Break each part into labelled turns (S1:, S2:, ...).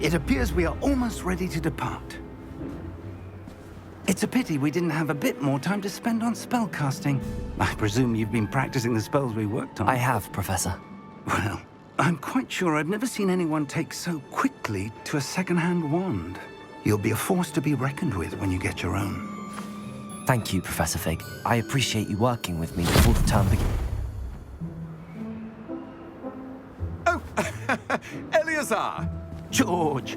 S1: It appears we are almost ready to depart. It's a pity we didn't have a bit more time to spend on spellcasting. I presume you've been practicing the spells we worked on.
S2: I have, Professor.
S1: Well, I'm quite sure I've never seen anyone take so quickly to a second-hand wand. You'll be a force to be reckoned with when you get your own.
S2: Thank you, Professor Fig. I appreciate you working with me before the term begins.
S3: Oh, Eleazar!
S1: George,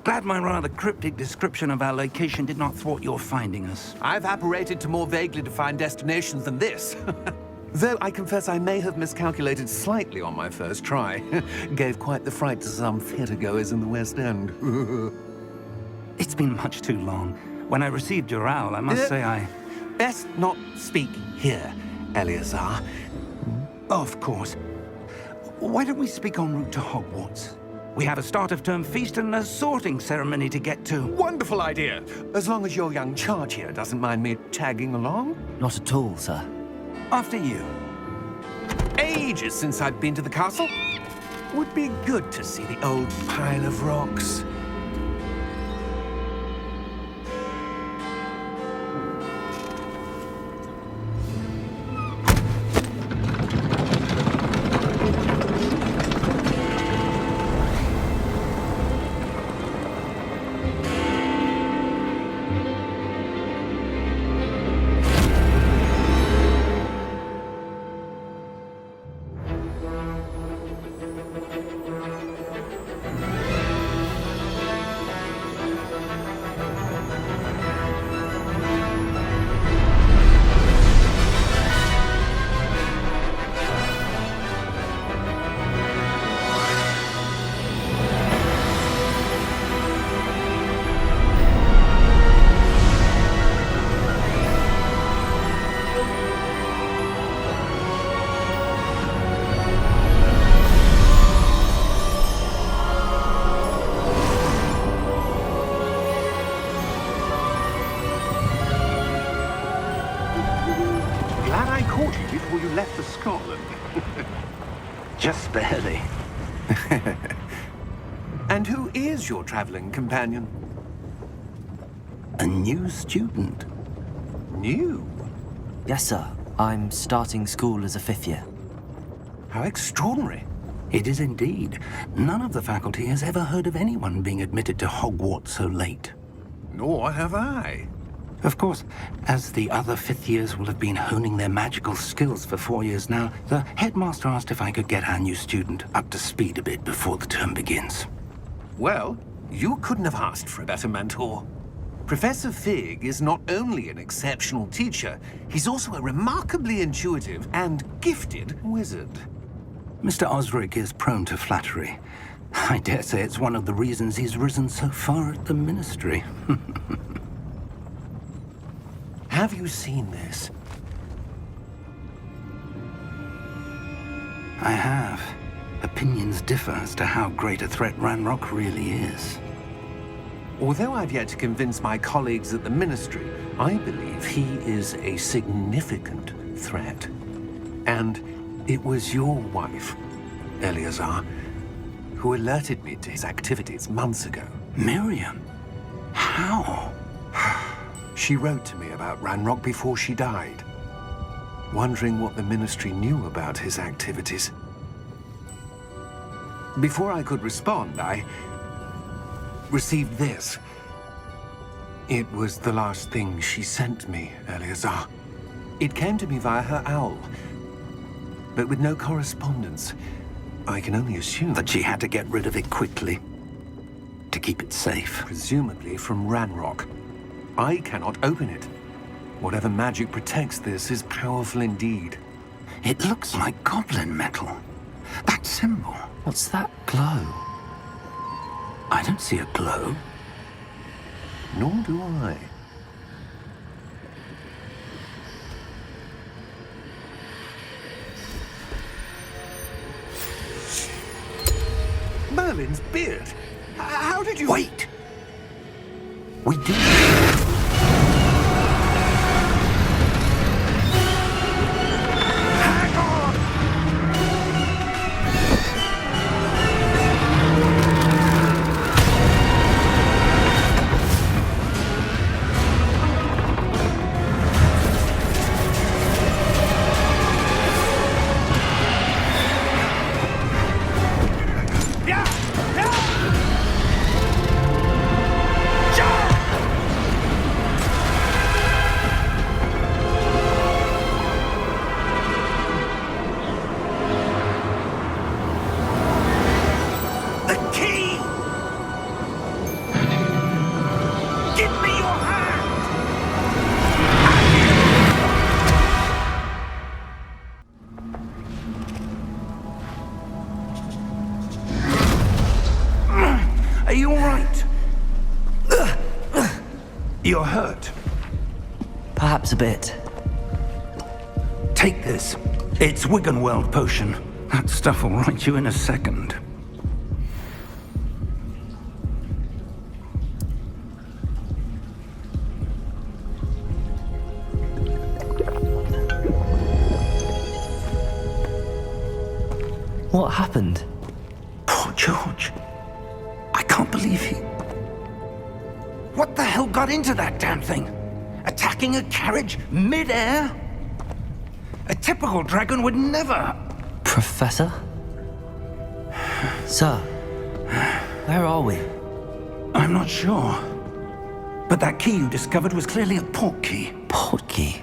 S1: glad my rather cryptic description of our location did not thwart your finding us.
S3: I've apparated to more vaguely defined destinations than this. Though I confess I may have miscalculated slightly on my first try. Gave quite the fright to some theatergoers in the West End.
S1: It's been much too long. When I received your owl, I must say I...
S3: Best not speak here, Eleazar.
S1: Of course. Why don't we speak en route to Hogwarts? We have a start-of-term feast and a sorting ceremony to get to.
S3: Wonderful idea! As long as your young charge here doesn't mind me tagging along.
S2: Not at all, sir.
S1: After you.
S3: Ages since I've been to the castle. Would be good to see the old pile of rocks.
S1: Before you left for Scotland. Just barely.
S3: And who is your traveling companion?
S1: A new student.
S3: New?
S2: Yes, sir. I'm starting school as a 5th year.
S3: How extraordinary.
S1: It is indeed. None of the faculty has ever heard of anyone being admitted to Hogwarts so late.
S3: Nor have I.
S1: Of course, as the other 5th years will have been honing their magical skills for 4 years now, the headmaster asked if I could get our new student up to speed a bit before the term begins.
S3: Well, you couldn't have asked for a better mentor. Professor Fig is not only an exceptional teacher, he's also a remarkably intuitive and gifted wizard.
S1: Mr. Osric is prone to flattery. I dare say it's one of the reasons he's risen so far at the Ministry.
S3: Have you seen this?
S1: I have. Opinions differ as to how great a threat Ranrock really is.
S3: Although I've yet to convince my colleagues at the Ministry, I believe he is a significant threat. And it was your wife, Eleazar, who alerted me to his activities months ago.
S1: Miriam? How?
S3: She wrote to me about Ranrock before she died, wondering what the Ministry knew about his activities. Before I could respond, I received this. It was the last thing she sent me, Eleazar. It came to me via her owl, but with no correspondence. I can only assume
S1: That she had to get rid of it quickly, to keep it safe.
S3: presumably from Ranrock. I cannot open it. Whatever magic protects this is powerful indeed.
S1: It looks like goblin metal. That symbol.
S2: What's that glow?
S1: I don't see a glow.
S3: Nor do I. Merlin's beard. How did you...
S1: Wait! We did.
S3: Hang on!
S1: You're hurt.
S2: Perhaps a bit.
S1: Take this. It's Wiggenweld potion. That stuff will right you in a second.
S2: What happened?
S1: Poor George. I can't believe he... What the hell got into that damn thing? Attacking a carriage mid-air? A typical dragon would never...
S2: Professor? Sir, where are we?
S1: I'm not sure. But that key you discovered was clearly a port key.
S2: Port key?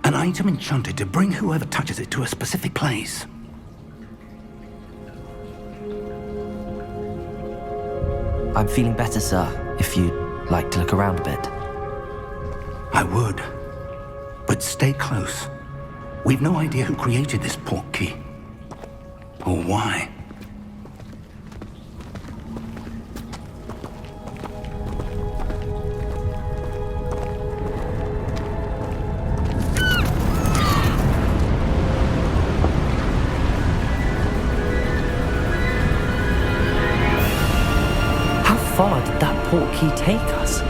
S1: An item enchanted to bring whoever touches it to a specific place.
S2: I'm feeling better, sir, if you'd like to look around a bit.
S1: I would. But stay close. We've no idea who created this port key. Or why.
S2: How far did that port key take us?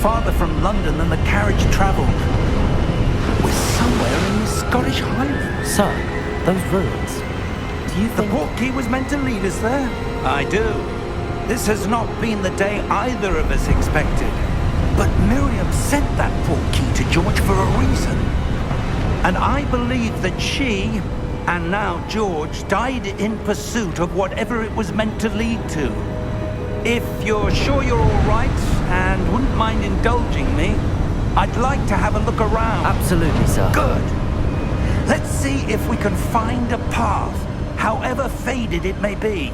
S1: Farther from London than the carriage traveled. We're somewhere in the Scottish Highlands.
S2: Sir, those ruins. Do you
S1: The
S2: think...
S1: port key was meant to lead us there? I do. This has not been the day either of us expected. But Miriam sent that port key to George for a reason. And I believe that she, and now George, died in pursuit of whatever it was meant to lead to. If you're sure you're all right and wouldn't mind indulging me, I'd like to have a look around.
S2: Absolutely, sir.
S1: Good. Let's see if we can find a path, however faded it may be.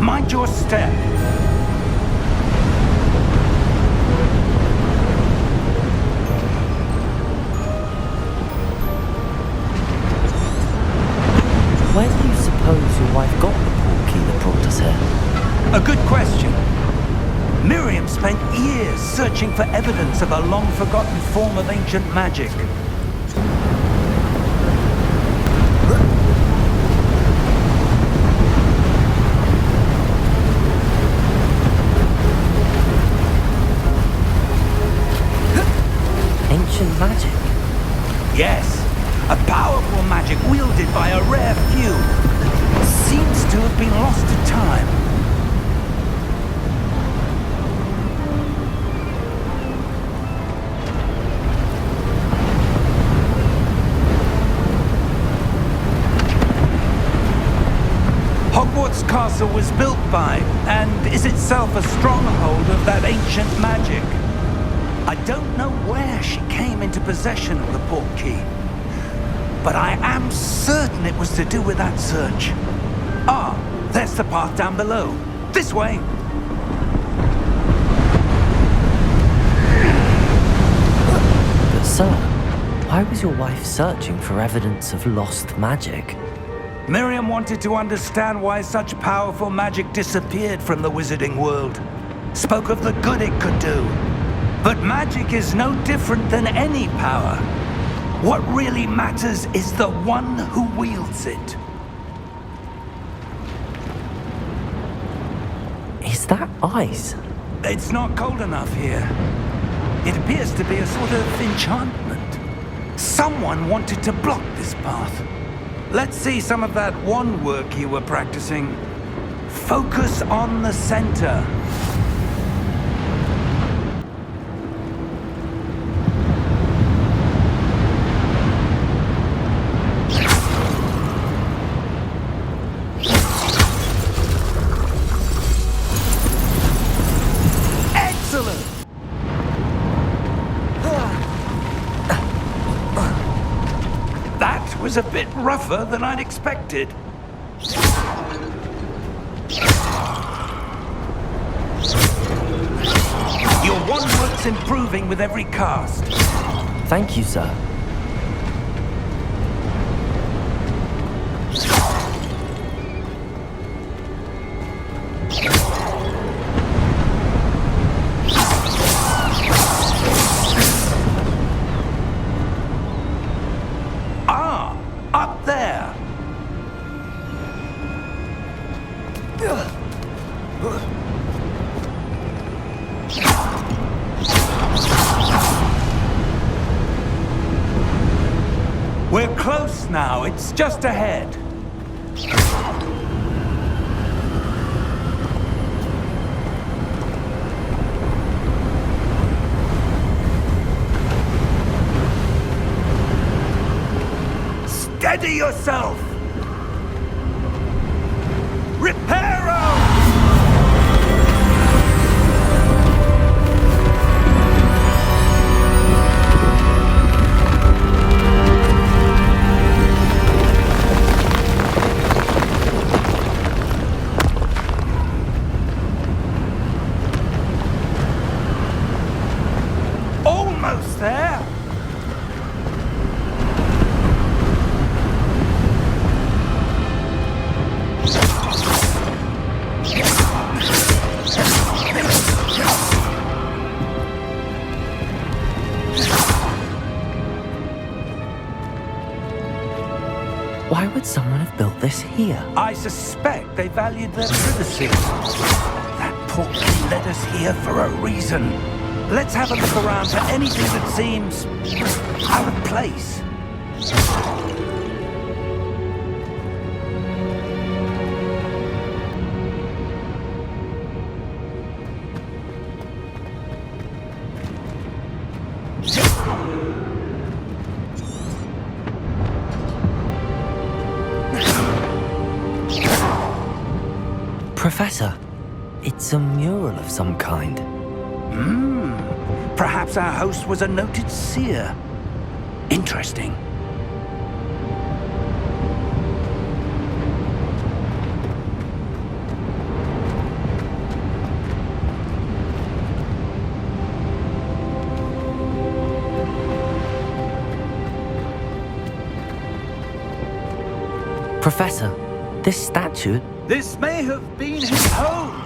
S1: Mind your step.
S2: Where do you suppose your wife got the port key that brought us here?
S1: A good question. Miriam spent years searching for evidence of a long-forgotten form of ancient magic.
S2: Ancient magic?
S1: Yes, a powerful magic wielded by a rare few. Seems to have been lost to time. Hogwarts Castle was built by, and is itself a stronghold of that ancient magic. I don't know where she came into possession of the port key, but I am certain it was to do with that search. Ah, there's the path down below. This way.
S2: But sir, why was your wife searching for evidence of lost magic?
S1: Miriam wanted to understand why such powerful magic disappeared from the wizarding world. Spoke of the good it could do. But magic is no different than any power. What really matters is the one who wields it.
S2: Is that ice?
S1: It's not cold enough here. It appears to be a sort of enchantment. Someone wanted to block this path. Let's see some of that wand work you were practicing. Focus on the center. Was a bit rougher than I'd expected. Your wand work's improving with every cast.
S2: Thank you, sir.
S1: We're close now. It's just ahead. Steady yourself! Reparo! Almost there!
S2: Why would someone have built this here?
S1: I suspect they valued their privacy. That portkey led us here for a reason. Let's have a look around for anything that seems out of place.
S2: Professor, it's a mural of some kind.
S1: Perhaps our host was a noted seer. Interesting.
S2: Professor, this statue...
S1: This may have been his home.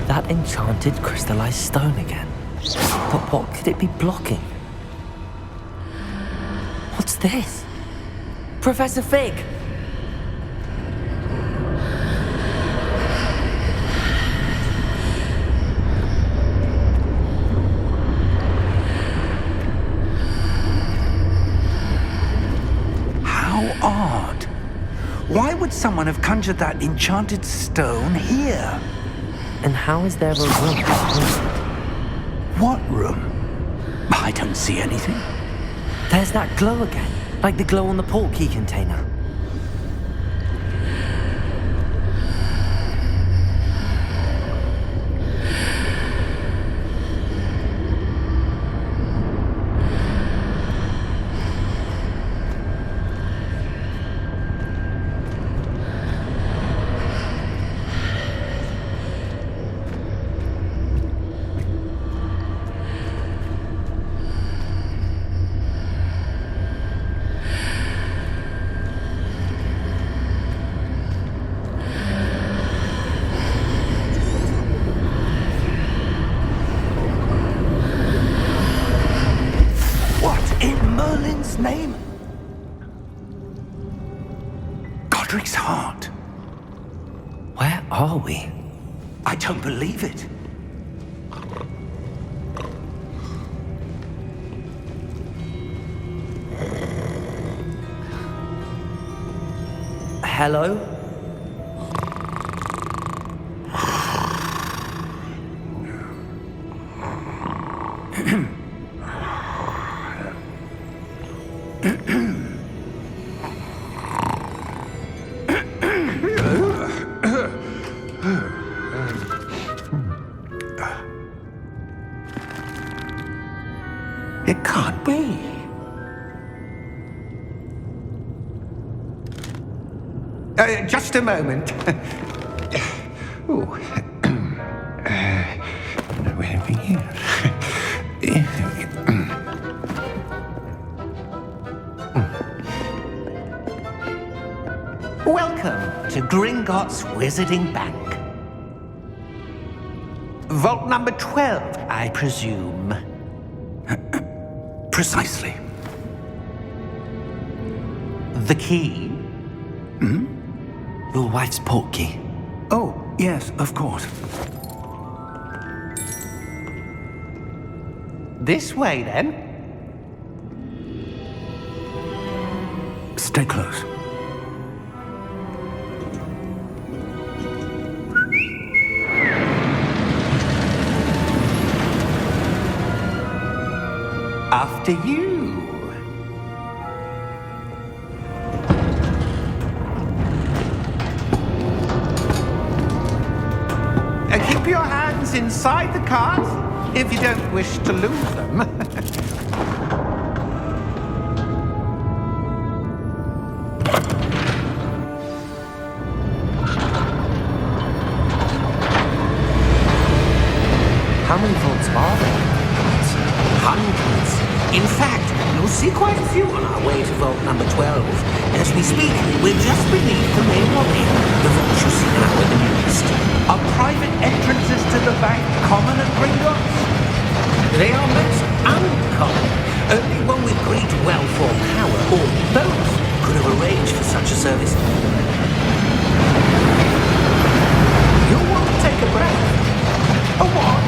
S2: That enchanted crystallized stone again. But what could it be blocking? What's this? Professor Fig!
S1: How odd. Why would someone have conjured that enchanted stone here?
S2: And how is there a room?
S1: What room? I don't see anything.
S2: There's that glow again, like the glow on the portkey container.
S1: Name? Godric's heart.
S2: Where are we?
S1: I don't believe it.
S2: Hello?
S3: It can't be. Just a moment. Oh. No anything here.
S4: Welcome to Gringotts Wizarding Bank. Vault number 12, I presume.
S1: Precisely.
S4: The key?
S2: Your wife's portkey.
S1: Oh, yes, of course.
S4: This way, then.
S1: Stay close.
S4: After you. Keep your hands inside the cart if you don't wish to lose them.
S2: How many vaults are there?
S4: Hundreds. In fact, you'll see quite a few on our way to vault number 12. As we speak, we're just beneath the main lobby. The vault you see now in the east.
S1: Are private entrances to the bank common at Gringotts?
S4: They are most uncommon. Only one with great wealth or power, or both, could have arranged for such a service. You'll want to take a breath. A what?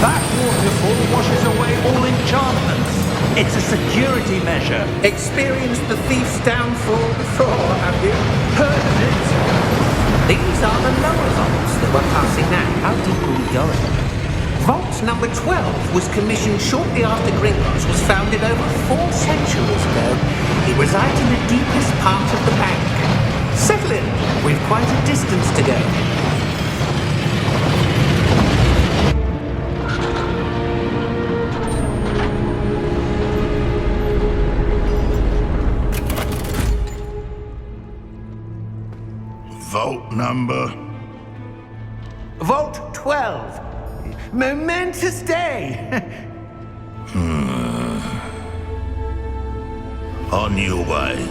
S1: That waterfall washes away all enchantments. It's a security measure.
S4: Experienced the thief's downfall before, have you?
S1: Heard of it?
S4: These are the lower vaults that we're passing now.
S2: How deep are we going?
S4: Vault number 12 was commissioned shortly after Gringotts was founded over 4 centuries ago. It resides in the deepest part of the bank. Settle in. We've quite a distance to go.
S5: Vault number?
S4: Vault 12. Momentous day.
S5: On your way.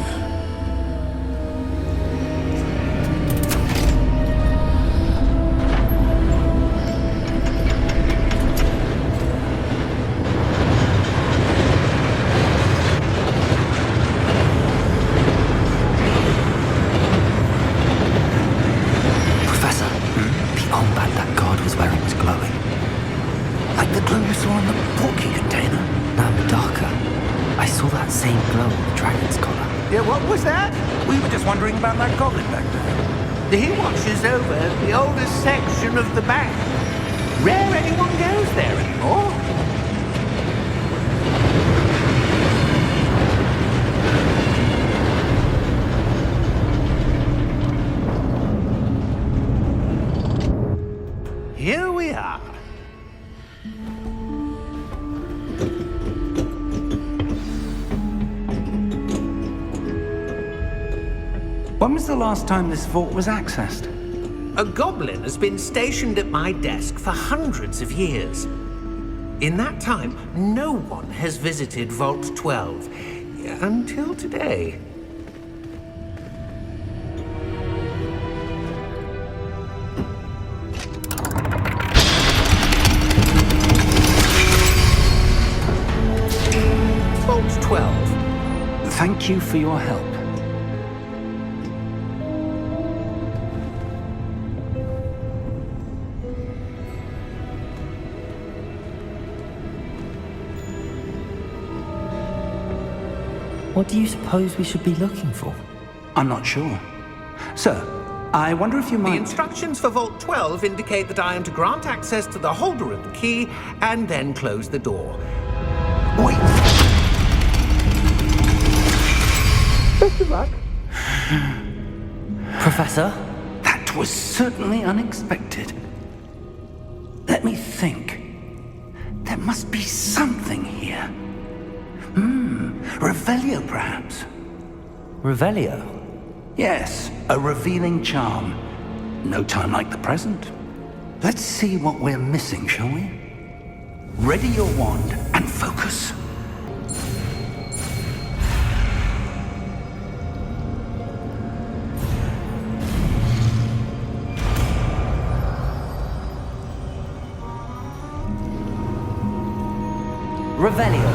S2: Professor, the armband that guard was wearing was glowing.
S1: Like the glow you saw in the portkey container?
S2: Now darker. I saw that same glow on the dragon's collar.
S4: Yeah, what was that?
S1: We were just wondering about that goblin back there.
S4: He watches over the oldest section of the bank. Rare anyone goes there anymore. Here we are.
S1: When was the last time this vault was accessed?
S4: A goblin has been stationed at my desk for hundreds of years. In that time, no one has visited Vault 12 until today. Vault 12.
S1: Thank you for your help.
S2: What do you suppose we should be looking for?
S1: I'm not sure. Sir, I wonder if you
S4: The
S1: might...
S4: instructions for Vault 12 indicate that I am to grant access to the holder of the key and then close the door.
S1: Wait!
S4: Best of luck.
S2: Professor?
S1: That was certainly unexpected. Let me think. There must be something here. Revelio, perhaps?
S2: Revelio?
S1: Yes, a revealing charm. No time like the present. Let's see what we're missing, shall we? Ready your wand and focus.
S2: Revelio.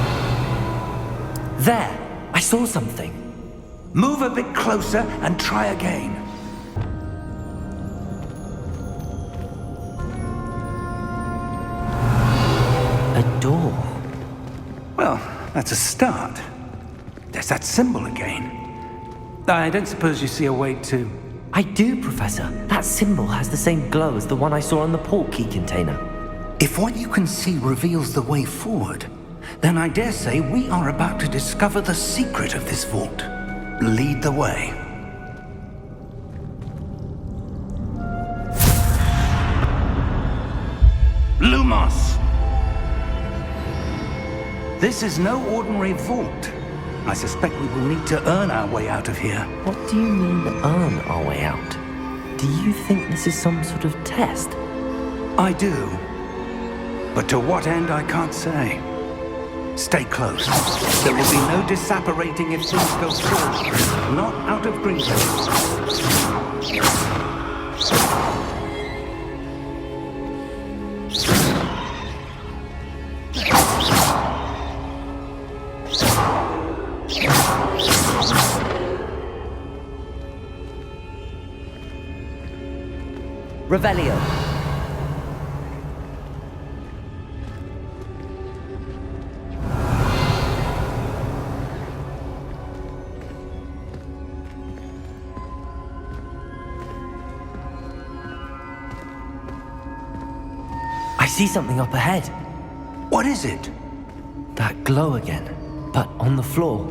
S2: There! I saw something.
S1: Move a bit closer and try again.
S2: A door.
S1: Well, that's a start. There's that symbol again. I don't suppose you see a way to...
S2: I do, Professor. That symbol has the same glow as the one I saw on the port key container.
S1: If what you can see reveals the way forward, then I dare say we are about to discover the secret of this vault. Lead the way. Lumos! This is no ordinary vault. I suspect we will need to earn our way out of here.
S2: What do you mean, earn our way out? Do you think this is some sort of test?
S1: I do. But to what end, I can't say. Stay close. There will be no disapparating if things go forward. Not out of Gringotts.
S2: Revelio. I see something up ahead.
S1: What is it?
S2: That glow again, but on the floor.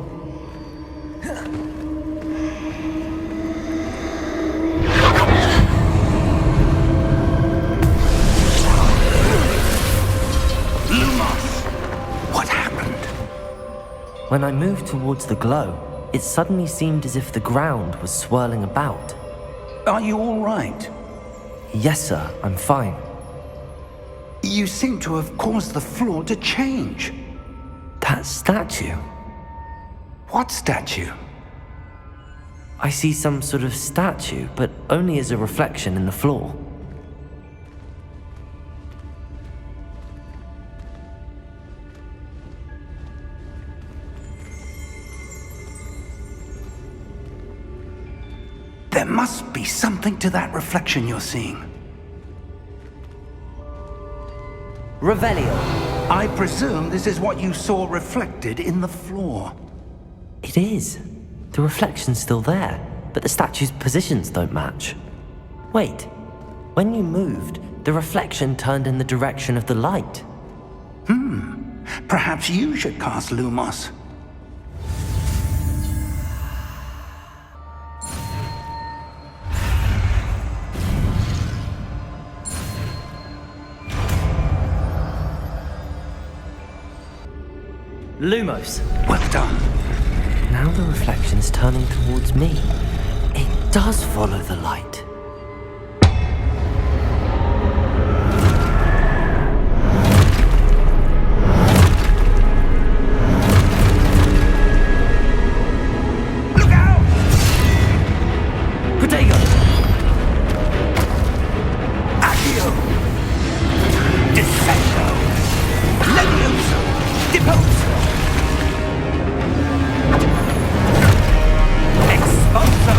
S1: What happened?
S2: When I moved towards the glow, it suddenly seemed as if the ground was swirling about.
S1: Are you all right?
S2: Yes, sir, I'm fine.
S1: You seem to have caused the floor to change.
S2: That statue?
S1: What statue?
S2: I see some sort of statue, but only as a reflection in the floor.
S1: There must be something to that reflection you're seeing.
S2: Revelio.
S1: I presume this is what you saw reflected in the floor.
S2: It is. The reflection's still there, but the statue's positions don't match. Wait. When you moved, the reflection turned in the direction of the light.
S1: Perhaps you should cast Lumos.
S2: Lumos.
S1: Well done.
S2: Now the reflection's turning towards me. It does follow the light.
S1: Look out!
S2: Protego!
S1: Accio! Descendo! Levioso! Deposo! Expulso!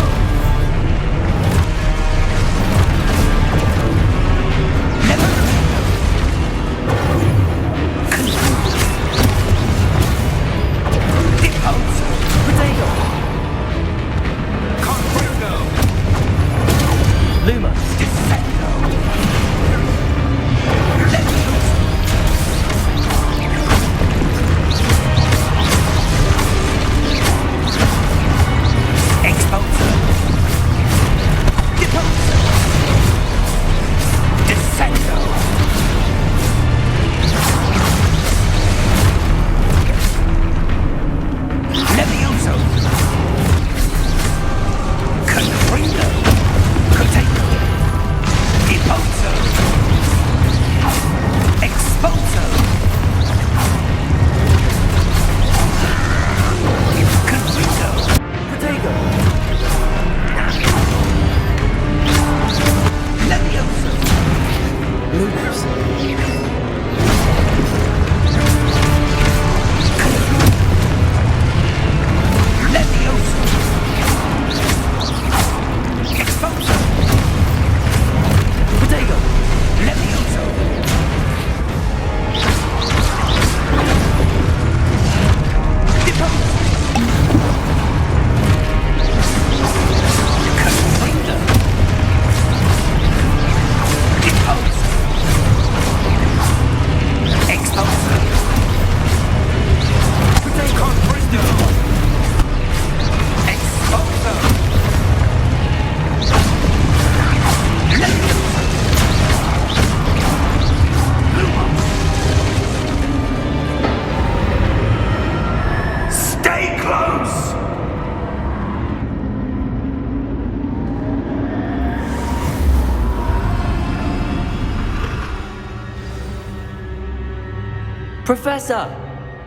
S2: Professor!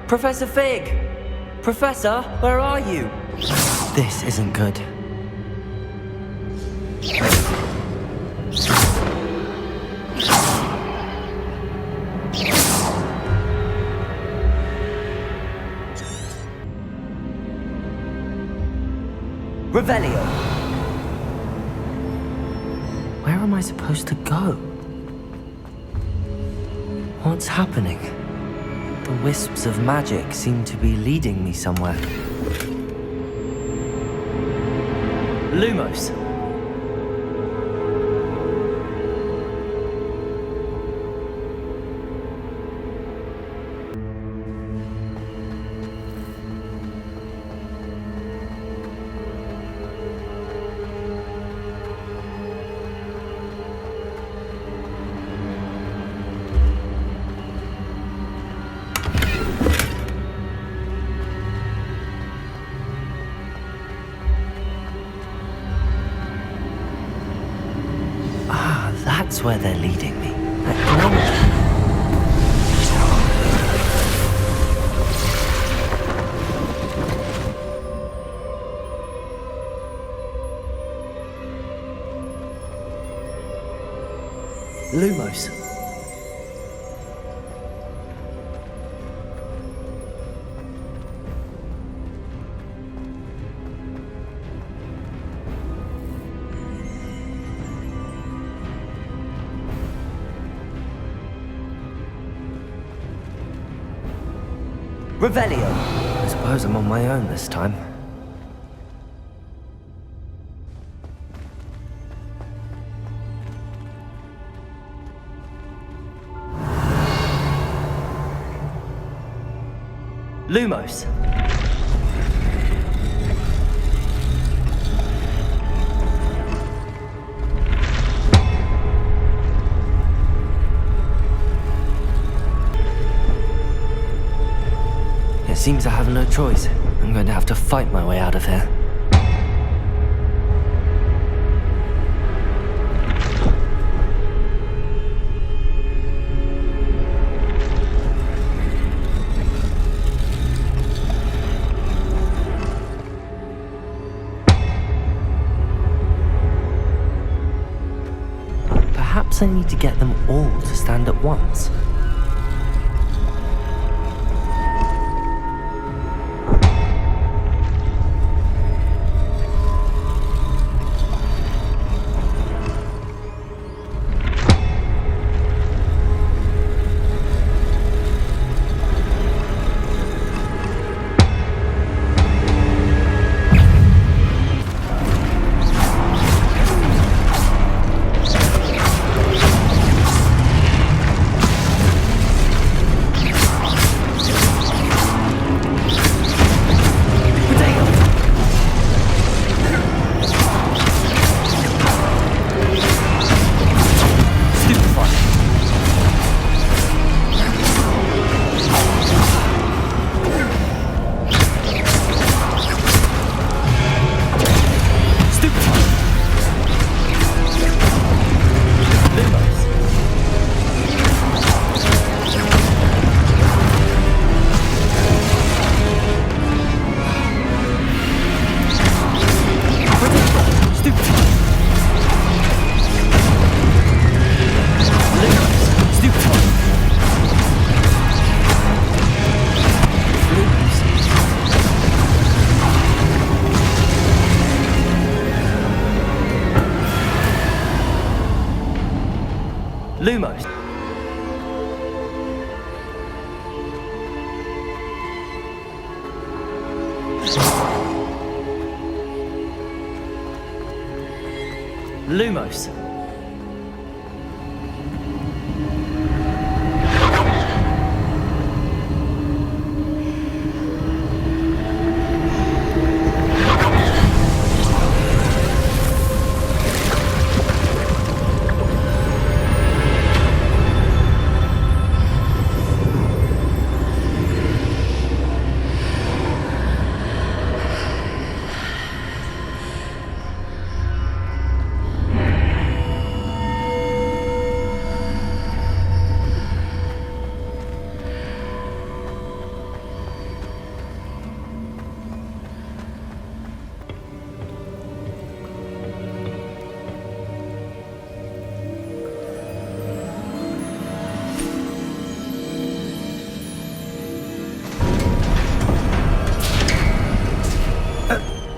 S2: Professor Fig! Professor, where are you? This isn't good. Revelio! Where am I supposed to go? What's happening? The wisps of magic seem to be leading me somewhere. Lumos! That's where they're leading me. Lumos. Revelio. I suppose I'm on my own this time. Lumos. It seems I have no choice. I'm going to have to fight my way out of here. Perhaps I need to get them all to stand at once. Lumos. Lumos.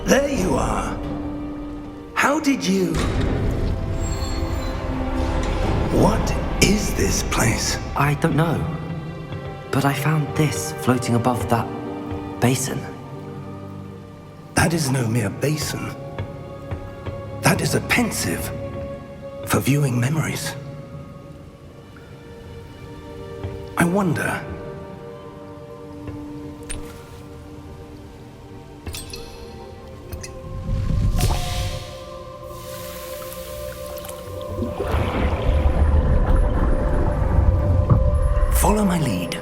S1: There you are. How did you... What is this place?
S2: I don't know. But I found this floating above that basin.
S1: That is no mere basin. That is a pensive for viewing memories. I wonder... Follow my lead.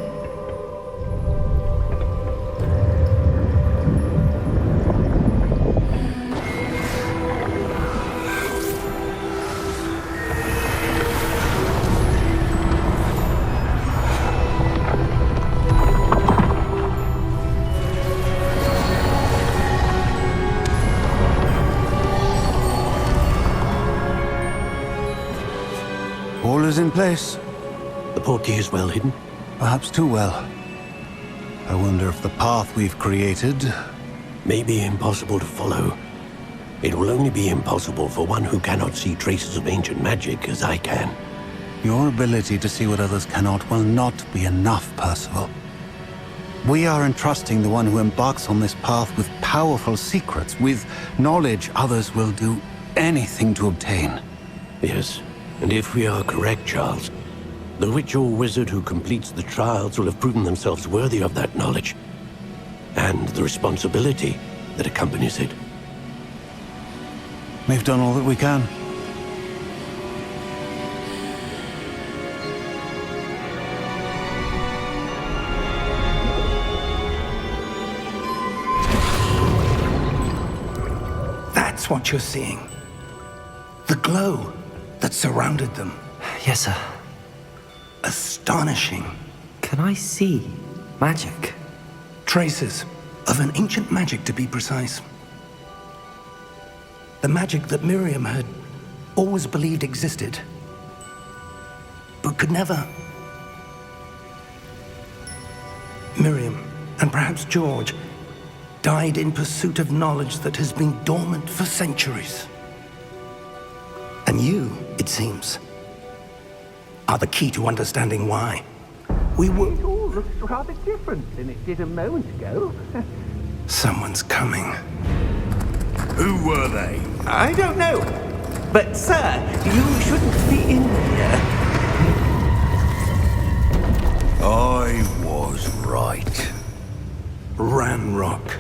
S5: All is in place.
S6: The portkey is well hidden.
S5: Perhaps too well. I wonder if the path we've created...
S6: May be impossible to follow. It will only be impossible for one who cannot see traces of ancient magic as I can.
S5: Your ability to see what others cannot will not be enough, Percival. We are entrusting the one who embarks on this path with powerful secrets, with knowledge others will do anything to obtain.
S6: Yes, and if we are correct, Charles, the witch or wizard who completes the trials will have proven themselves worthy of that knowledge, and the responsibility that accompanies it.
S5: We've done all that we can.
S1: That's what you're seeing. The glow that surrounded them.
S2: Yes, sir.
S1: Astonishing.
S2: Can I see magic?
S1: Traces of an ancient magic, to be precise. The magic that Miriam had always believed existed, but could never. Miriam, and perhaps George, died in pursuit of knowledge that has been dormant for centuries. And you, it seems, are the key to understanding why. We were...
S4: It all looks rather different than it did a moment ago.
S1: Someone's coming.
S7: Who were they?
S4: I don't know. But, sir, you shouldn't be in here.
S7: I was right.
S1: Ranrock.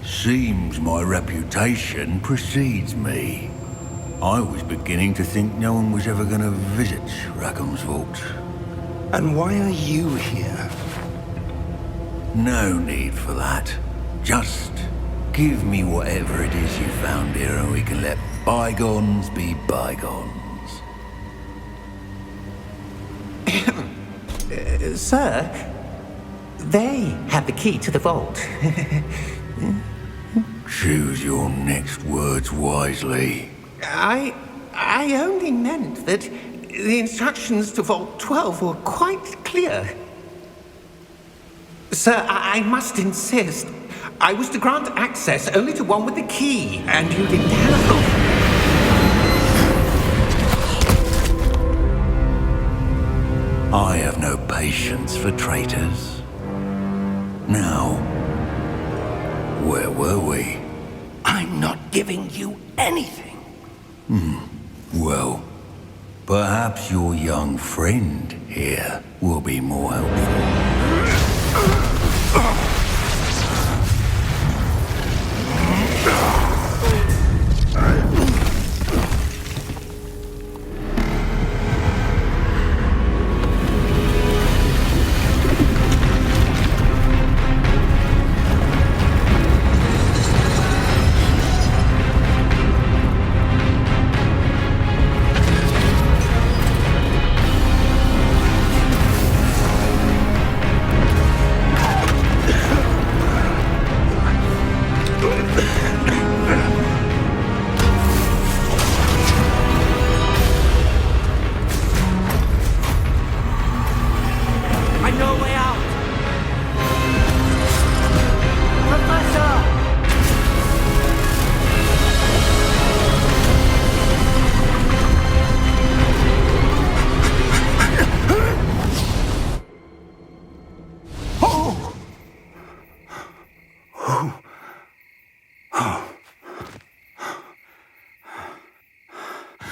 S7: Seems my reputation precedes me. I was beginning to think no one was ever going to visit Rackham's vault.
S1: And why are you here?
S7: No need for that. Just give me whatever it is you found here and we can let bygones be bygones.
S4: Sir, they have the key to the vault.
S7: Choose your next words wisely.
S4: I only meant that the instructions to Vault 12 were quite clear. Sir, I must insist. I was to grant access only to one with the key, and you didn't have.
S7: I have no patience for traitors. Now, where were we?
S1: I'm not giving you anything.
S7: Well, perhaps your young friend here will be more helpful.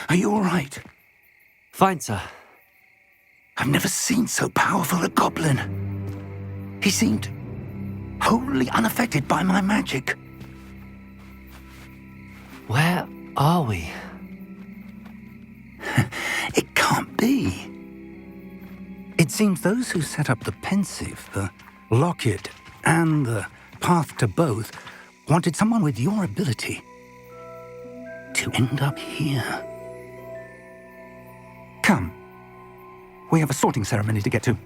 S1: Are you all right?
S2: Fine, sir.
S1: I've never seen so powerful a goblin. He seemed wholly unaffected by my magic.
S2: Where are we?
S1: It can't be. It seems those who set up the pensive, the locket, and the path to both wanted someone with your ability to end up here. Come. We have a sorting ceremony to get to.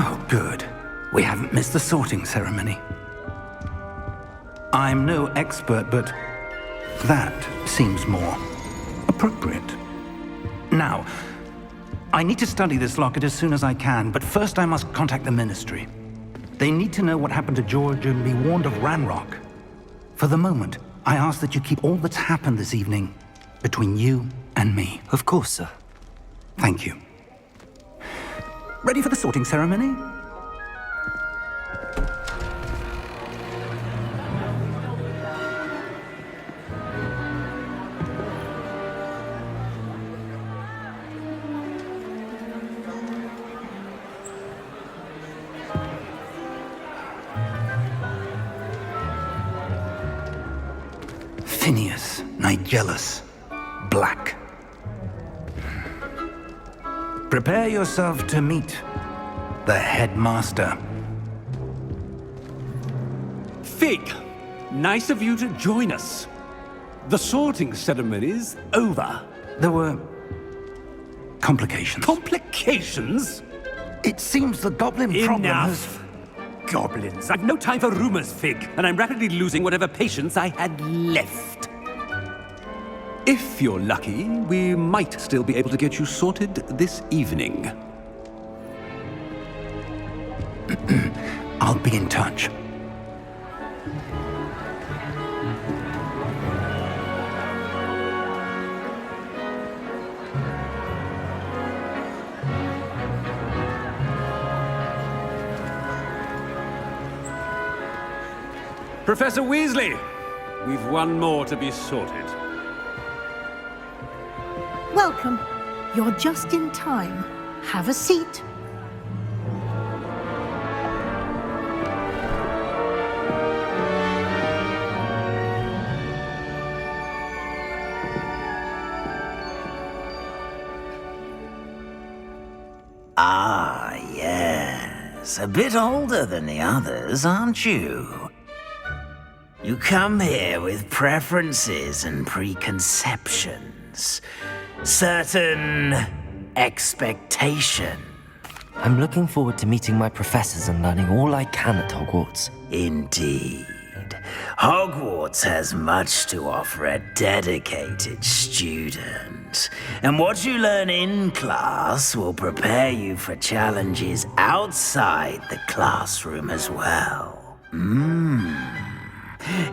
S1: Oh, good. We haven't missed the sorting ceremony. I'm no expert, but that seems more appropriate. Now, I need to study this locket as soon as I can, but first I must contact the Ministry. They need to know what happened to George and be warned of Ranrock. For the moment, I ask that you keep all that's happened this evening between you and me.
S2: Of course, sir.
S1: Thank you. Ready for the sorting ceremony? Phineas, Nigellus, Black. Prepare yourself to meet the headmaster.
S8: Fig, nice of you to join us. The sorting ceremony's over.
S1: There were complications.
S8: Complications?
S1: It seems the goblin problem has...
S8: Enough! Goblins. I've no time for rumors, Fig, and I'm rapidly losing whatever patience I had left. If you're lucky, we might still be able to get you sorted this evening.
S1: I'll be in touch.
S8: Professor Weasley, we've one more to be sorted.
S9: Welcome. You're just in time. Have a seat.
S10: Ah, yes. A bit older than the others, aren't you? You come here with preferences and preconceptions. Certain expectation.
S2: I'm looking forward to meeting my professors and learning all I can at Hogwarts.
S10: Indeed. Hogwarts has much to offer a dedicated student. And what you learn in class will prepare you for challenges outside the classroom as well.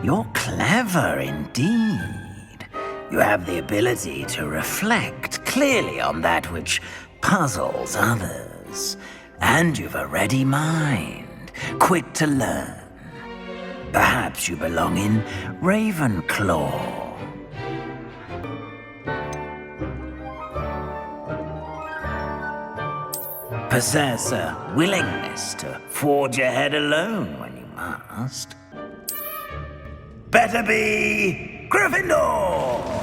S10: You're clever indeed. You have the ability to reflect clearly on that which puzzles others. And you've a ready mind, quick to learn. Perhaps you belong in Ravenclaw. possess a willingness to forge ahead alone when you must. Better be Gryffindor!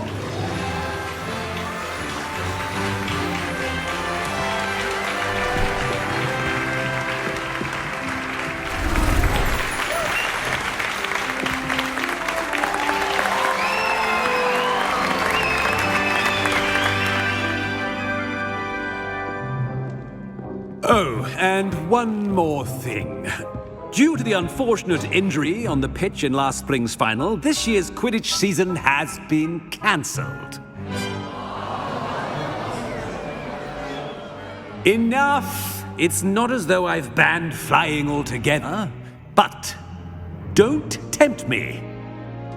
S8: Oh, and one more thing. Due to the unfortunate injury on the pitch in last spring's final, this year's Quidditch season has been cancelled. Enough! It's not as though I've banned flying altogether, but don't tempt me.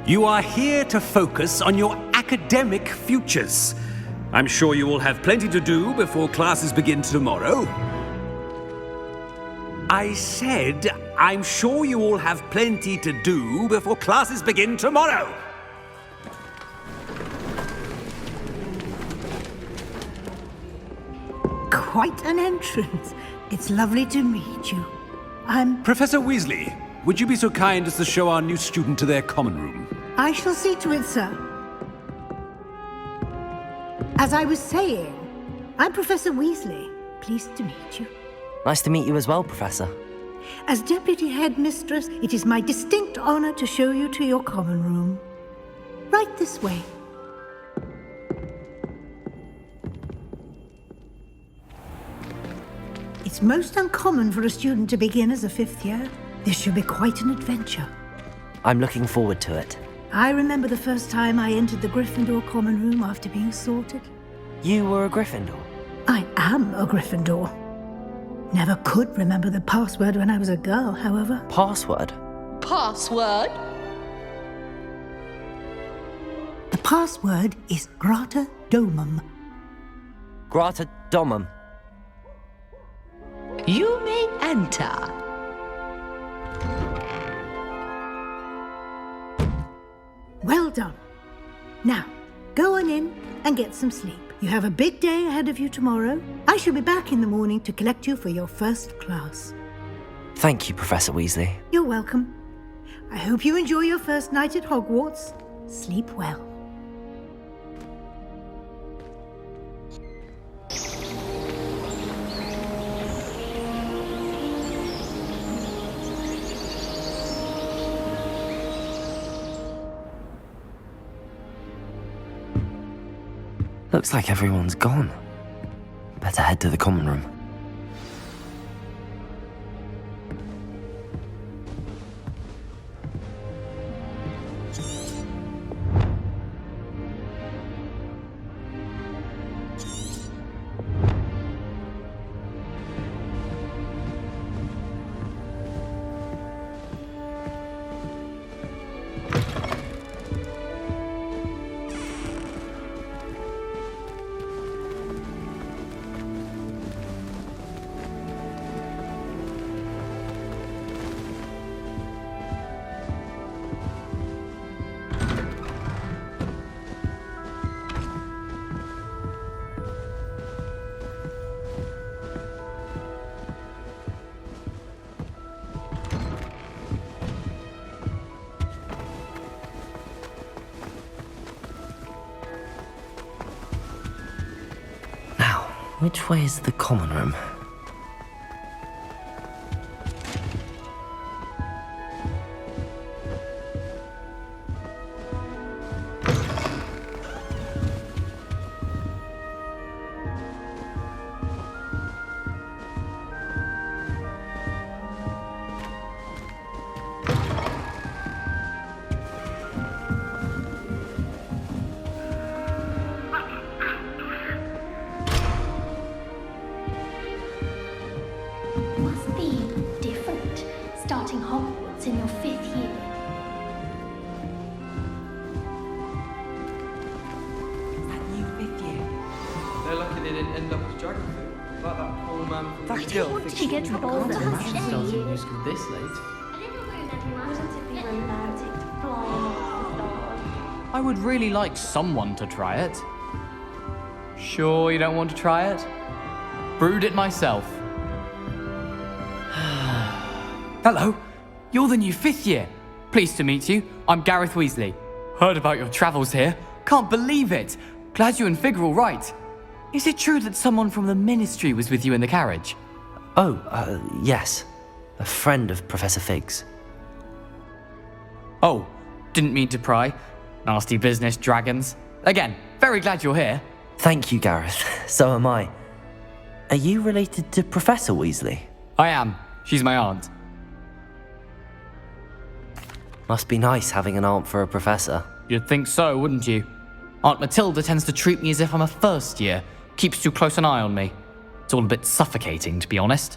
S8: You are here to focus on your academic futures. I'm sure you will have plenty to do before classes begin tomorrow. I said, I'm sure you all have plenty to do before classes begin tomorrow.
S9: Quite an entrance. It's lovely to meet you. I'm...
S8: Professor Weasley, would you be so kind as to show our new student to their common room?
S9: I shall see to it, sir. As I was saying, I'm Professor Weasley. Pleased to meet you.
S2: Nice to meet you as well, Professor.
S9: As Deputy Headmistress, it is my distinct honor to show you to your common room. Right this way. It's most uncommon for a student to begin as a fifth year. This should be quite an adventure.
S2: I'm looking forward to it.
S9: I remember the first time I entered the Gryffindor common room after being sorted.
S2: You were a Gryffindor?
S9: I am a Gryffindor. Never could remember the password when I was a girl, however.
S2: Password?
S11: Password?
S9: The password is Grata Domum.
S2: Grata Domum.
S11: You may enter.
S9: Well done. Now, go on in and get some sleep. You have a big day ahead of you tomorrow. I shall be back in the morning to collect you for your first class.
S2: Thank you, Professor Weasley.
S9: You're welcome. I hope you enjoy your first night at Hogwarts. Sleep well.
S2: Looks like everyone's gone. Better head to the common room. Which way is the common room?
S12: Must be different, starting Hogwarts in your 5th year.
S13: That new 5th year. They're lucky they didn't end up as geography. Like that poor man from
S12: That girl thinks she gets older.
S13: started new school this late.
S14: I would really like someone to try it. Sure you don't want to try it? Brewed it myself. Hello. You're the new 5th year. Pleased to meet you. I'm Gareth Weasley. Heard about your travels here. Can't believe it. Glad you and Fig are all right. Is it true that someone from the Ministry was with you in the carriage?
S2: Oh, yes. A friend of Professor Fig's.
S14: Oh, didn't mean to pry. Nasty business, dragons. Again, very glad you're here.
S2: Thank you, Gareth. So am I. Are you related to Professor Weasley?
S14: I am. She's my aunt.
S2: Must be nice having an aunt for a professor.
S14: You'd think so, wouldn't you? Aunt Matilda tends to treat me as if I'm a first year. Keeps too close an eye on me. It's all a bit suffocating, to be honest.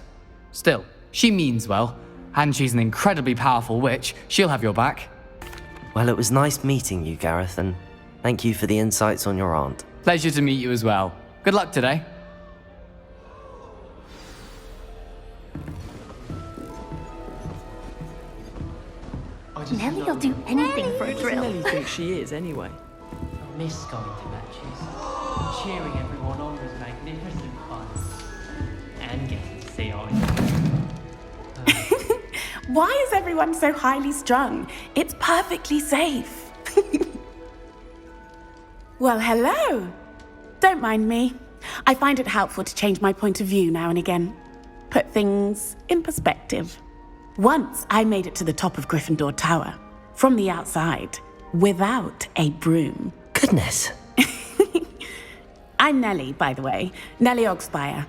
S14: Still, she means well. And she's an incredibly powerful witch. She'll have your back.
S2: Well, it was nice meeting you, Gareth, and thank you for the insights on your aunt.
S14: Pleasure to meet you as well. Good luck today.
S12: Nelly will do anything for a thrill.
S13: Nelly thinks she is, anyway.
S15: I miss going to matches. Cheering everyone on was magnificent fun. And getting to see Ivy.
S16: Why is everyone so highly strung? It's perfectly safe. Well, hello. Don't mind me. I find it helpful to change my point of view now and again. Put things in perspective. Once I made it to the top of Gryffindor Tower, from the outside, without a broom.
S2: Goodness.
S16: I'm Nellie, by the way. Nellie Ogspire.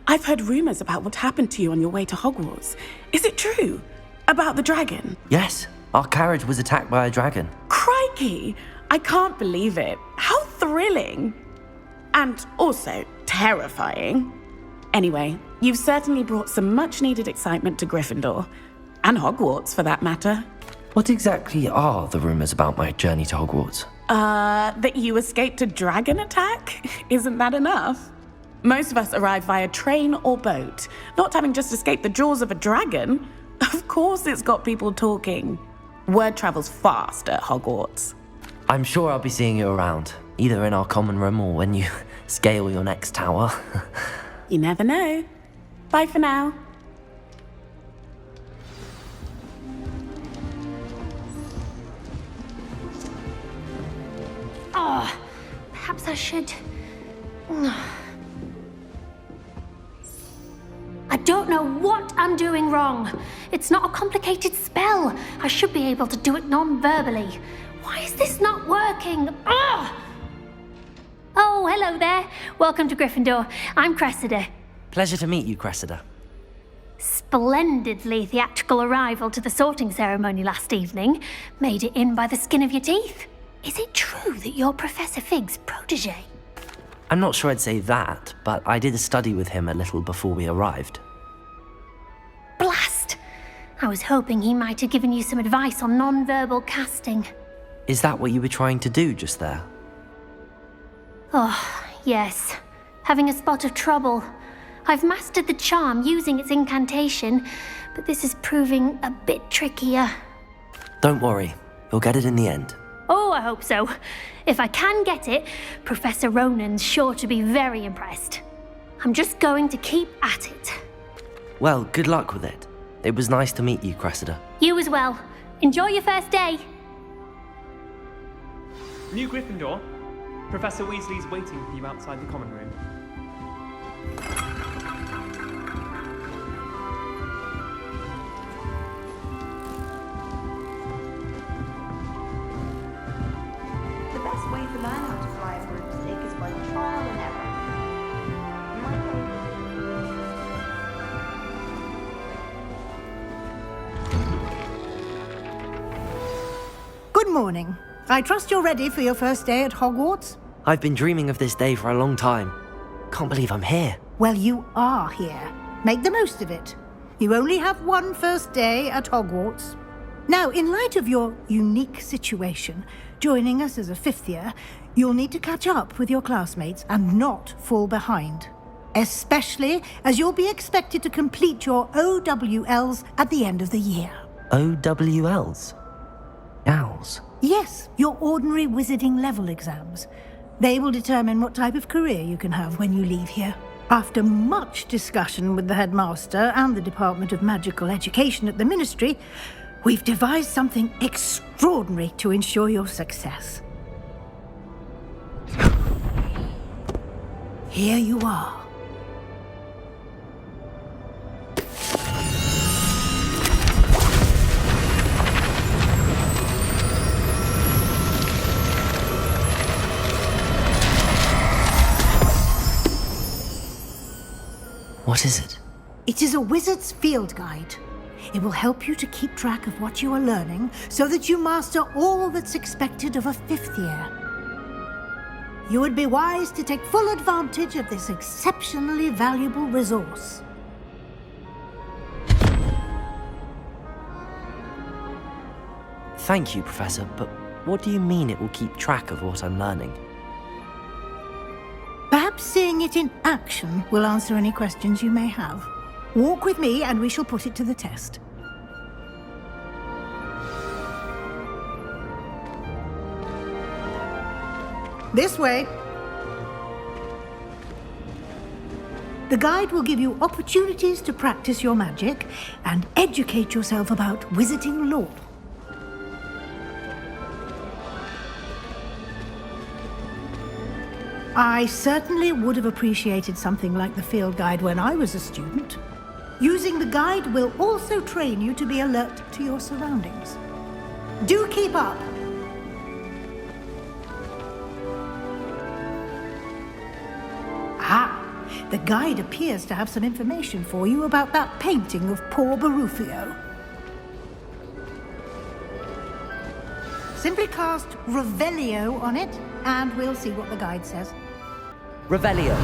S16: I've heard rumors about what happened to you on your way to Hogwarts. Is it true? About the dragon?
S2: Yes, our carriage was attacked by a dragon.
S16: Crikey! I can't believe it. How thrilling! And also terrifying. Anyway, you've certainly brought some much-needed excitement to Gryffindor. And Hogwarts, for that matter.
S2: What exactly are the rumors about my journey to Hogwarts?
S16: That you escaped a dragon attack? Isn't that enough? Most of us arrive via train or boat, not having just escaped the jaws of a dragon. Of course it's got people talking. Word travels fast at Hogwarts.
S2: I'm sure I'll be seeing you around, either in our common room or when you scale your next tower.
S16: You never know. Bye for now.
S12: Oh, perhaps I should... I don't know what I'm doing wrong. It's not a complicated spell. I should be able to do it non-verbally. Why is this not working? Ugh! Oh, hello there. Welcome to Gryffindor. I'm Cressida.
S2: Pleasure to meet you, Cressida.
S12: Splendidly theatrical arrival to the sorting ceremony last evening. Made it in by the skin of your teeth. Is it true that you're Professor Fig's protege?
S2: I'm not sure I'd say that, but I did study with him a little before we arrived.
S12: Blast! I was hoping he might have given you some advice on non-verbal casting.
S2: Is that what you were trying to do just there?
S12: Oh, yes. Having a spot of trouble. I've mastered the charm using its incantation, but this is proving a bit trickier.
S2: Don't worry, you'll get it in the end.
S12: Oh, I hope so. If I can get it, Professor Ronan's sure to be very impressed. I'm just going to keep at it.
S2: Well, good luck with it. It was nice to meet you, Cressida.
S12: You as well. Enjoy your first day.
S13: New Gryffindor, Professor Weasley's waiting for you outside the common room.
S17: The best way to learn how to fly a broomstick is by trial and error.
S9: Good morning. I trust you're ready for your first day at Hogwarts?
S2: I've been dreaming of this day for a long time. Can't believe I'm here.
S9: Well, you are here. Make the most of it. You only have one first day at Hogwarts. Now, in light of your unique situation, joining us as a 5th year, you'll need to catch up with your classmates and not fall behind. Especially as you'll be expected to complete your OWLs at the end of the year.
S2: OWLs? Owls?
S9: Yes, your ordinary wizarding level exams. They will determine what type of career you can have when you leave here. After much discussion with the headmaster and the Department of Magical Education at the Ministry, we've devised something extraordinary to ensure your success. Here you are.
S2: What is it?
S9: It is a wizard's field guide. It will help you to keep track of what you are learning so that you master all that's expected of a 5th year. You would be wise to take full advantage of this exceptionally valuable resource.
S2: Thank you, Professor, but what do you mean it will keep track of what I'm learning?
S9: Perhaps seeing it in action will answer any questions you may have. Walk with me and we shall put it to the test. This way. The guide will give you opportunities to practice your magic and educate yourself about wizarding lore. I certainly would have appreciated something like the field guide when I was a student. Using the guide will also train you to be alert to your surroundings. Do keep up! The guide appears to have some information for you about that painting of poor Barufio. Simply cast Revelio on it, and we'll see what the guide says.
S2: Revelio.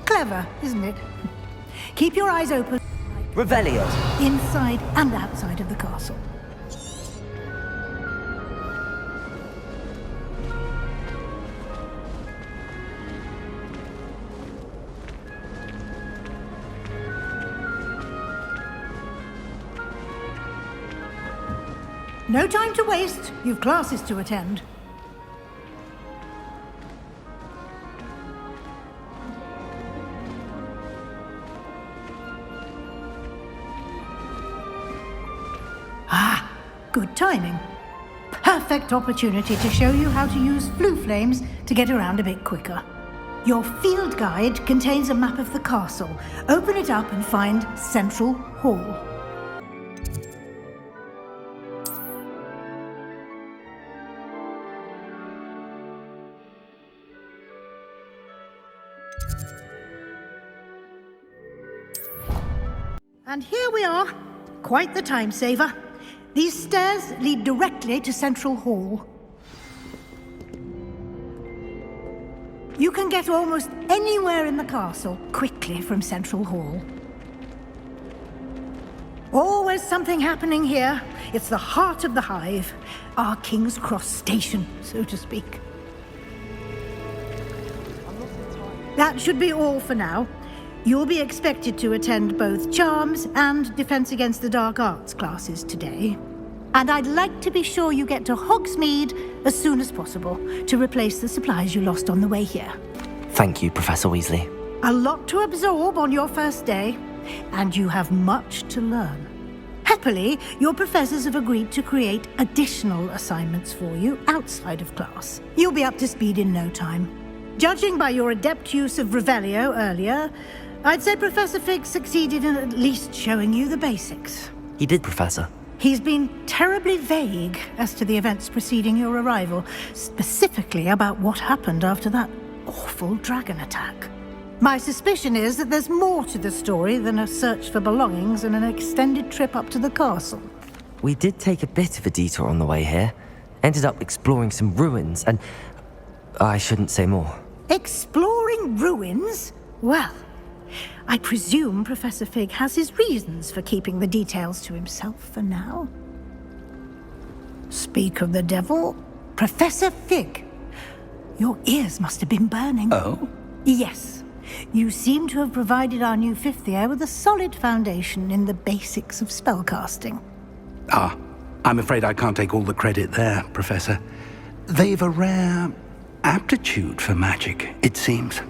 S9: Clever, isn't it? Keep your eyes open.
S2: Revelio.
S9: Inside and outside of the castle. No time to waste. You've classes to attend. Good timing. Perfect opportunity to show you how to use flue flames to get around a bit quicker. Your field guide contains a map of the castle. Open it up and find Central Hall. And here we are. Quite the time saver. These stairs lead directly to Central Hall. You can get almost anywhere in the castle quickly from Central Hall. Always something happening here. It's the heart of the hive, our King's Cross station, so to speak. That should be all for now. You'll be expected to attend both Charms and Defense Against the Dark Arts classes today. And I'd like to be sure you get to Hogsmeade as soon as possible to replace the supplies you lost on the way here.
S2: Thank you, Professor Weasley.
S9: A lot to absorb on your first day, and you have much to learn. Happily, your professors have agreed to create additional assignments for you outside of class. You'll be up to speed in no time. Judging by your adept use of Revelio earlier, I'd say Professor Fig succeeded in at least showing you the basics.
S2: He did, Professor.
S9: He's been terribly vague as to the events preceding your arrival, specifically about what happened after that awful dragon attack. My suspicion is that there's more to the story than a search for belongings and an extended trip up to the castle.
S2: We did take a bit of a detour on the way here. Ended up exploring some ruins and... I shouldn't say more.
S9: Exploring ruins? Well, I presume Professor Fig has his reasons for keeping the details to himself for now. Speak of the devil, Professor Fig. Your ears must have been burning.
S7: Oh?
S9: Yes. You seem to have provided our new fifth year with a solid foundation in the basics of spellcasting.
S1: Ah, I'm afraid I can't take all the credit there, Professor. They've a rare aptitude for magic, it seems.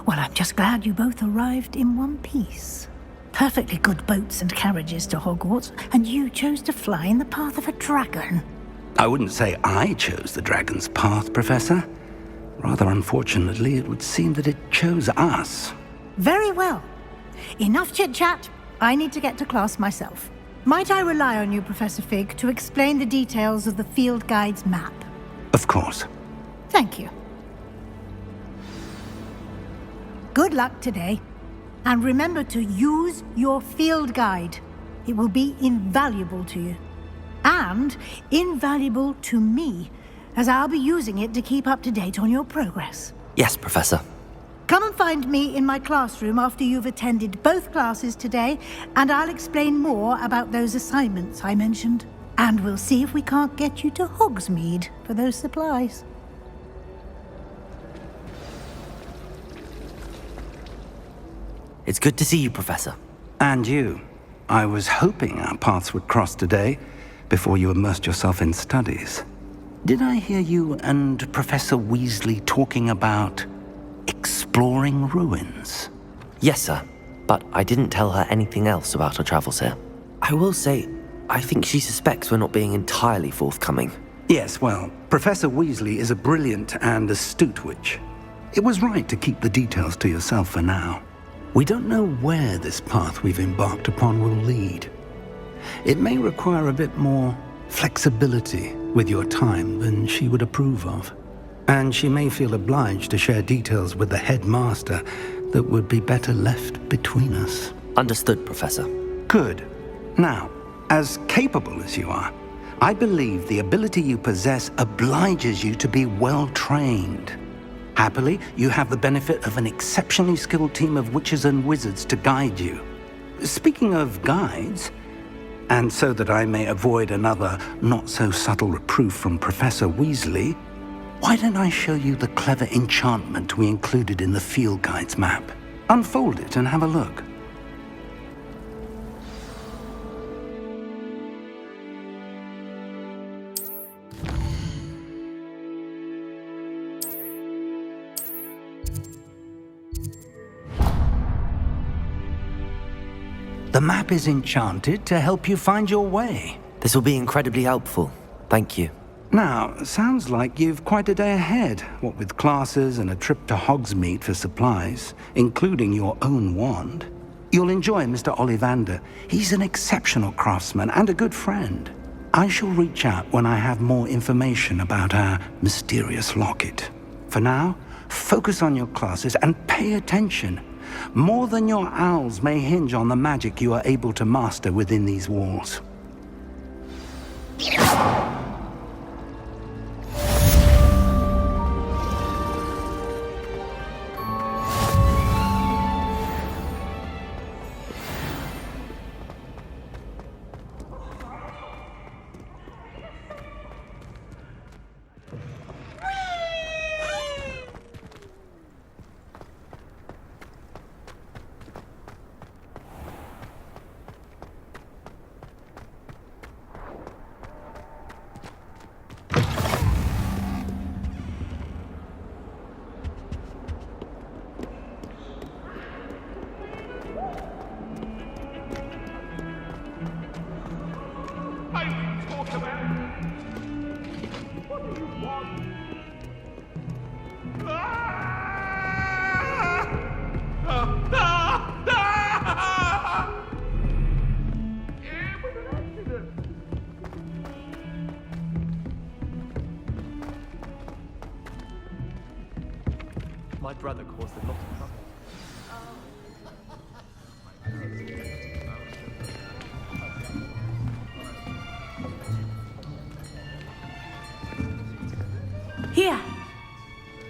S9: Well, I'm just glad you both arrived in one piece. Perfectly good boats and carriages to Hogwarts, and you chose to fly in the path of a dragon.
S1: I wouldn't say I chose the dragon's path, Professor. Rather unfortunately, it would seem that it chose us.
S9: Very well. Enough chit-chat. I need to get to class myself. Might I rely on you, Professor Fig, to explain the details of the field guide's map?
S1: Of course.
S9: Thank you. Good luck today. And remember to use your field guide. It will be invaluable to you. And invaluable to me, as I'll be using it to keep up to date on your progress.
S2: Yes, Professor.
S9: Come and find me in my classroom after you've attended both classes today, and I'll explain more about those assignments I mentioned. And we'll see if we can't get you to Hogsmeade for those supplies.
S2: It's good to see you, Professor.
S1: And you. I was hoping our paths would cross today, before you immersed yourself in studies. Did I hear you and Professor Weasley talking about exploring ruins?
S2: Yes, sir. But I didn't tell her anything else about our travels here. I will say, I think she suspects we're not being entirely forthcoming.
S1: Yes, well, Professor Weasley is a brilliant and astute witch. It was right to keep the details to yourself for now. We don't know where this path we've embarked upon will lead. It may require a bit more flexibility with your time than she would approve of. And she may feel obliged to share details with the headmaster that would be better left between us.
S2: Understood, Professor.
S1: Good. Now, as capable as you are, I believe the ability you possess obliges you to be well trained. Happily, you have the benefit of an exceptionally skilled team of witches and wizards to guide you. Speaking of guides, and so that I may avoid another not-so-subtle reproof from Professor Weasley, why don't I show you the clever enchantment we included in the field guide's map? Unfold it and have a look. The map is enchanted to help you find your way.
S2: This will be incredibly helpful. Thank you.
S1: Now, sounds like you've quite a day ahead, what with classes and a trip to Hogsmeade for supplies, including your own wand. You'll enjoy Mr. Ollivander. He's an exceptional craftsman and a good friend. I shall reach out when I have more information about our mysterious locket. For now, focus on your classes and pay attention. More than your owls may hinge on the magic you are able to master within these walls.
S13: My brother caused a lot of trouble.
S16: Here.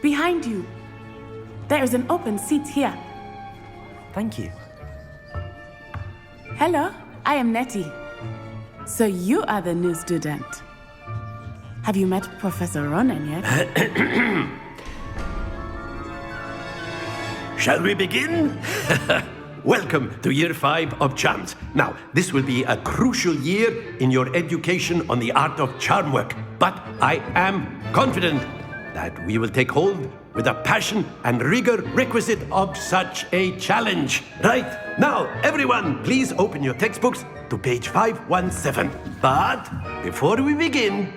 S16: Behind you. There is an open seat here.
S2: Thank you.
S16: Hello, I am Nettie. So you are the new student. Have you met Professor Ronan yet?
S6: Shall we begin? Welcome to Year 5 of Charms. Now, this will be a crucial year in your education on the art of charm work. But I am confident that we will take hold with the passion and rigor requisite of such a challenge. Right, now, everyone, please open your textbooks to page 517. But before we begin,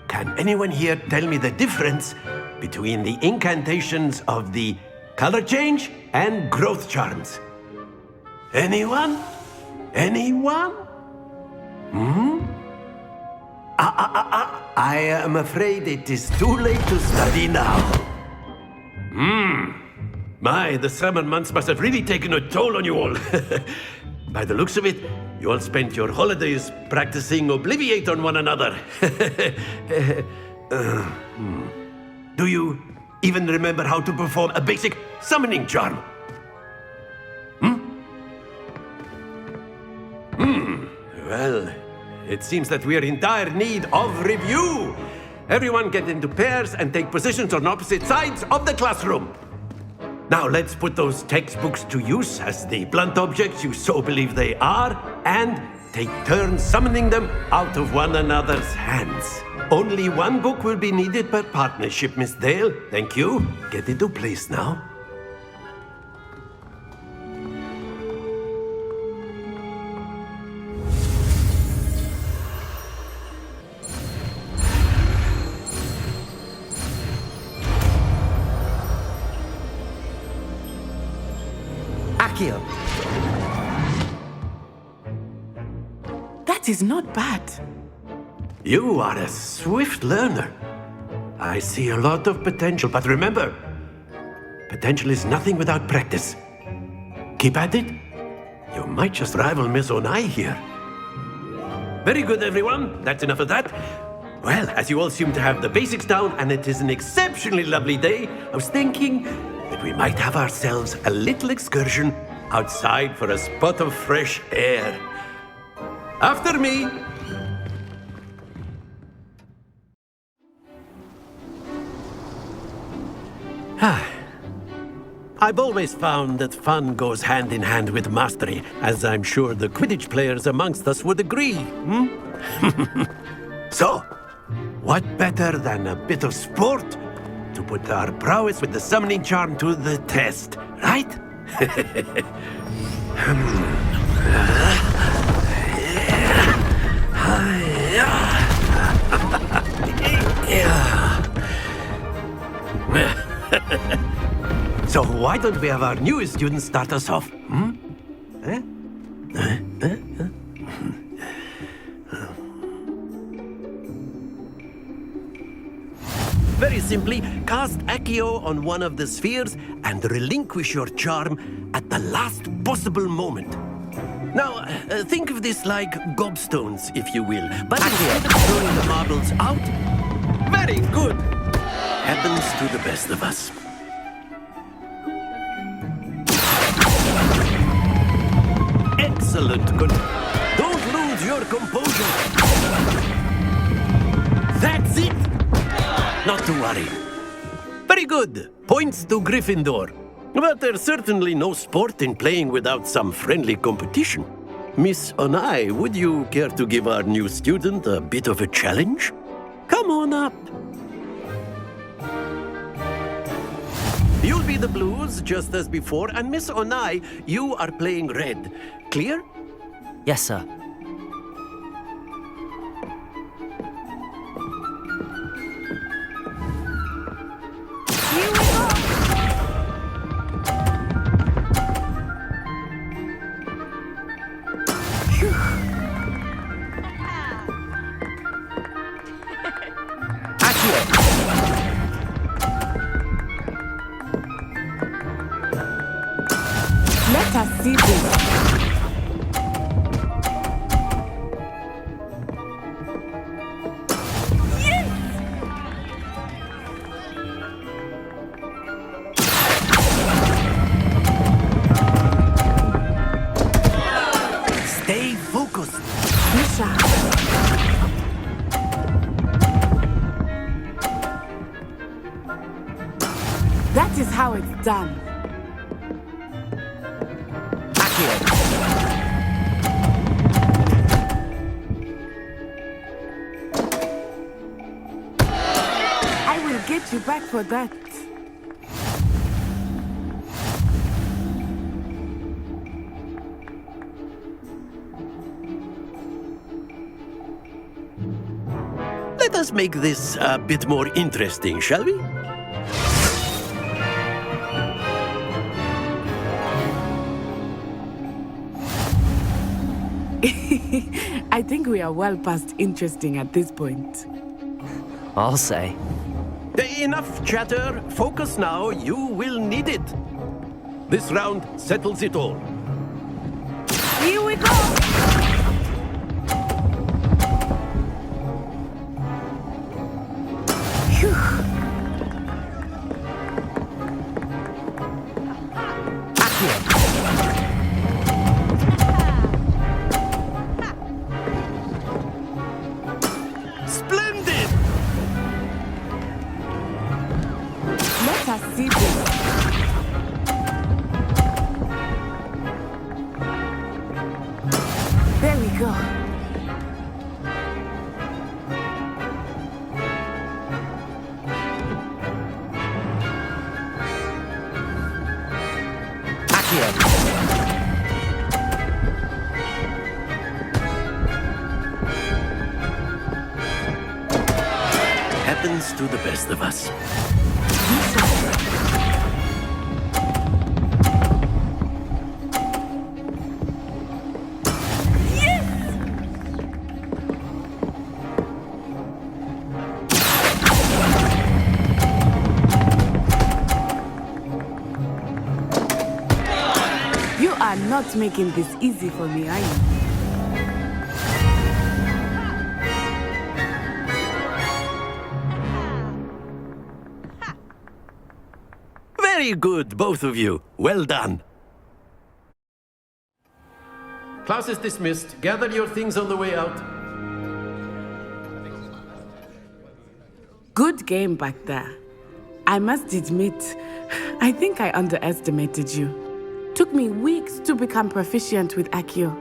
S6: can anyone here tell me the difference between the incantations of the color change and growth charms? Anyone? Anyone? I am afraid it is too late to study now. My, the summer months must have really taken a toll on you all. By the looks of it, you all spent your holidays practicing Obliviate on one another. Do you even remember how to perform a basic summoning charm? Well, it seems that we are in dire need of review. Everyone get into pairs and take positions on opposite sides of the classroom. Now let's put those textbooks to use as the blunt objects you so believe they are, and take turns summoning them out of one another's hands. Only one book will be needed per partnership, Miss Dale. Thank you. Get into place now.
S2: Accio.
S16: That is not bad.
S6: You are a swift learner. I see a lot of potential, but remember, potential is nothing without practice. Keep at it. You might just rival Miss Onai here. Very good, everyone. That's enough of that. Well, as you all seem to have the basics down, and it is an exceptionally lovely day, I was thinking that we might have ourselves a little excursion outside for a spot of fresh air. After me. I've always found that fun goes hand in hand with mastery, as I'm sure the Quidditch players amongst us would agree. So, what better than a bit of sport to put our prowess with the summoning charm to the test, right? So why don't we have our newest student start us off? Very simply, cast Accio on one of the spheres and relinquish your charm at the last possible moment. Now, think of this like gobstones, if you will. But instead of throwing the marbles out, very good. Happens to the best of us. Excellent. Good. Don't lose your composure. That's it. Not to worry. Very good. Points to Gryffindor. But there's certainly no sport in playing without some friendly competition. Miss Onai, would you care to give our new student a bit of a challenge? Come on up. You'll be the blues, just as before, and Miss Onai, you are playing red. Clear?
S2: Yes, sir.
S16: Let us see this.
S6: Stay focused.
S16: Misha. That is how it's done. back for that.
S6: Let us make this a bit more interesting, shall we?
S16: I think we are well past interesting at this point.
S2: I'll say.
S6: Enough chatter. Focus now. You will need it. This round settles it all.
S16: Here we go!
S6: Splendid!
S16: Let us see this. There we go.
S6: Happens to the best of us.
S16: You are not making this easy for me, are you?
S6: Very good, both of you. Well done. Class is dismissed. Gather your things on the way out.
S16: Good game back there. I must admit, I think I underestimated you. Took me weeks to become proficient with Accio.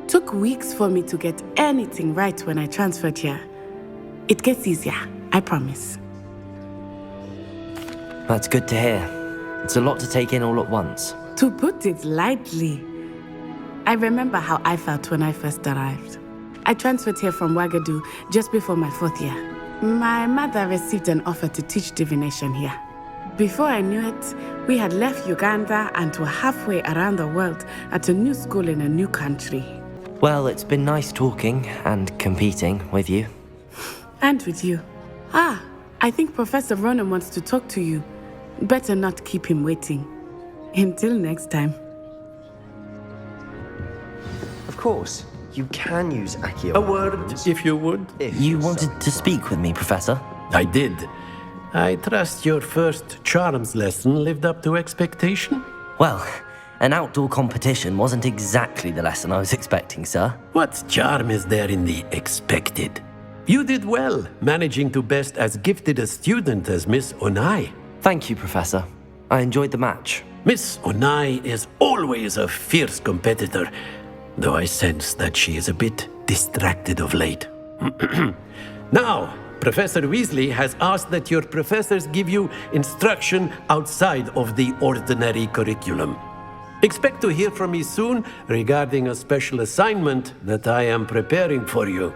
S16: Took weeks for me to get anything right when I transferred here. It gets easier, I promise.
S2: That's good to hear. It's a lot to take in all at once.
S16: To put it lightly, I remember how I felt when I first arrived. I transferred here from Wagadu just before my 4th year. My mother received an offer to teach divination here. Before I knew it, we had left Uganda and were halfway around the world at a new school in a new country.
S2: Well, it's been nice talking and competing with you.
S16: And with you. Ah, I think Professor Ronan wants to talk to you. Better not keep him waiting. Until next time.
S18: Of course, you can use Accio.
S6: A word, if you would.
S2: You wanted to speak with me, Professor?
S6: I did. I trust your first charms lesson lived up to expectation?
S2: Well, an outdoor competition wasn't exactly the lesson I was expecting, sir.
S6: What charm is there in the expected? You did well, managing to best as gifted a student as Miss Onai.
S2: Thank you, Professor. I enjoyed the match.
S6: Miss Onai is always a fierce competitor, though I sense that she is a bit distracted of late. Now, Professor Weasley has asked that your professors give you instruction outside of the ordinary curriculum. Expect to hear from me soon regarding a special assignment that I am preparing for you.